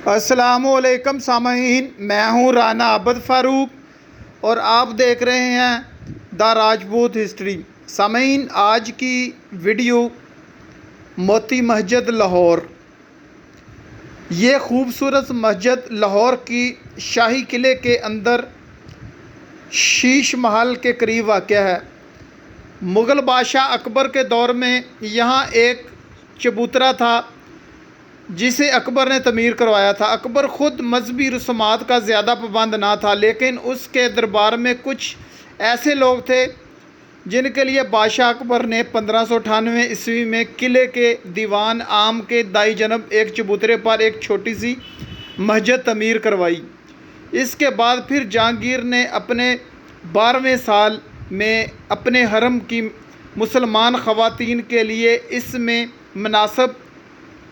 السلام علیکم سامعین، میں ہوں رانا عبد فاروق اور آپ دیکھ رہے ہیں دا راجپوت ہسٹری۔ سامعین، آج کی ویڈیو موتی مسجد لاہور۔ یہ خوبصورت مسجد لاہور کی شاہی قلعے کے اندر شیش محل کے قریب واقع ہے۔ مغل بادشاہ اکبر کے دور میں یہاں ایک چبوترا تھا جسے اکبر نے تعمیر کروایا تھا۔ اکبر خود مذہبی رسومات کا زیادہ پابند نہ تھا، لیکن اس کے دربار میں کچھ ایسے لوگ تھے جن کے لیے بادشاہ اکبر نے 1598 عیسوی میں قلعے کے دیوان عام کے دائیں جانب ایک چبوترے پر ایک چھوٹی سی مسجد تعمیر کروائی۔ اس کے بعد پھر جہانگیر نے اپنے 12ویں سال میں اپنے حرم کی مسلمان خواتین کے لیے اس میں مناسب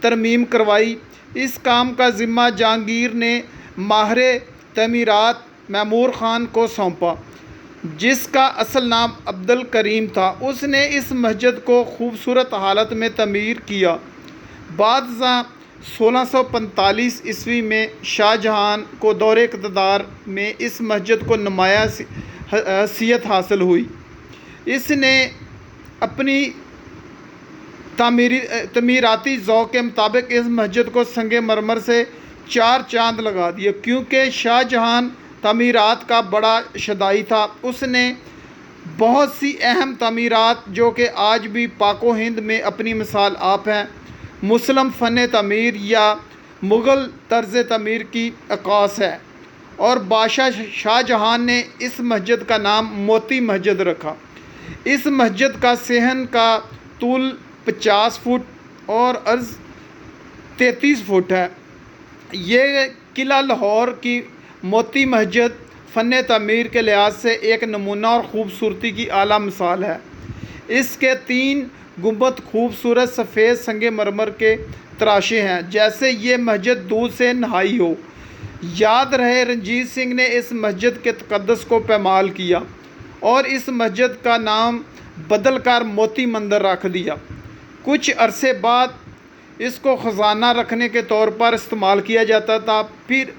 ترمیم کروائی۔ اس کام کا ذمہ جہانگیر نے ماہر تعمیرات میمور خان کو سونپا، جس کا اصل نام عبدالکریم تھا۔ اس نے اس مسجد کو خوبصورت حالت میں تعمیر کیا۔ بعد ازاں 1645 عیسوی میں شاہ جہاں کو دور اقتدار میں اس مسجد کو نمایاں حیثیت حاصل ہوئی۔ اس نے اپنی تعمیراتی ذوق کے مطابق اس مسجد کو سنگ مرمر سے 4 چاند لگا دیے۔ کیونکہ شاہ جہاں تعمیرات کا بڑا شدائی تھا، اس نے بہت سی اہم تعمیرات جو کہ آج بھی پاک و ہند میں اپنی مثال آپ ہیں، مسلم فن تعمیر یا مغل طرز تعمیر کی عکاس ہے، اور بادشاہ شاہ جہاں نے اس مسجد کا نام موتی مسجد رکھا۔ اس مسجد کا صحن کا طول 50 فٹ اور عرض 33 فٹ ہے۔ یہ قلعہ لاہور کی موتی مسجد فن تعمیر کے لحاظ سے ایک نمونہ اور خوبصورتی کی اعلیٰ مثال ہے۔ اس کے 3 گنبد خوبصورت سفید سنگ مرمر کے تراشے ہیں، جیسے یہ مسجد دودھ سے نہائی ہو۔ یاد رہے رنجیت سنگھ نے اس مسجد کے تقدس کو پامال کیا اور اس مسجد کا نام بدل کر موتی مندر رکھ دیا۔ کچھ عرصے بعد اس کو خزانہ رکھنے کے طور پر استعمال کیا جاتا تھا۔ پھر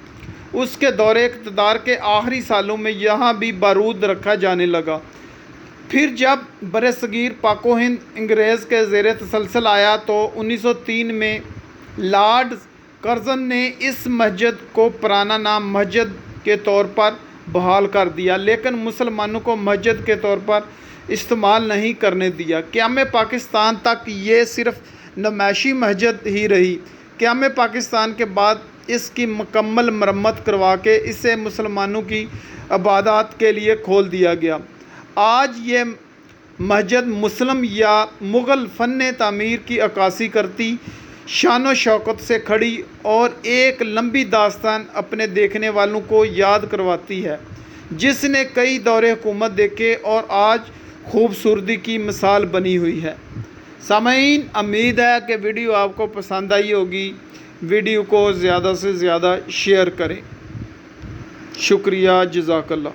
اس کے دور اقتدار کے آخری سالوں میں یہاں بھی بارود رکھا جانے لگا۔ پھر جب برصغیر پاک و ہند انگریز کے زیر تسلسل آیا تو 1903 میں لارڈ کرزن نے اس مسجد کو پرانا نام مسجد کے طور پر بحال کر دیا، لیکن مسلمانوں کو مسجد کے طور پر استعمال نہیں کرنے دیا۔ قیام پاکستان تک یہ صرف نمائشی مسجد ہی رہی۔ قیام پاکستان کے بعد اس کی مکمل مرمت کروا کے اسے مسلمانوں کی عبادات کے لیے کھول دیا گیا۔ آج یہ مسجد مسلم یا مغل فن تعمیر کی عکاسی کرتی، شان و شوکت سے کھڑی اور ایک لمبی داستان اپنے دیکھنے والوں کو یاد کرواتی ہے، جس نے کئی دور حکومت دیکھے اور آج خوبصورتی کی مثال بنی ہوئی ہے۔ سامعین، امید ہے کہ ویڈیو آپ کو پسند آئی ہوگی۔ ویڈیو کو زیادہ سے زیادہ شیئر کریں۔ شکریہ، جزاک اللہ۔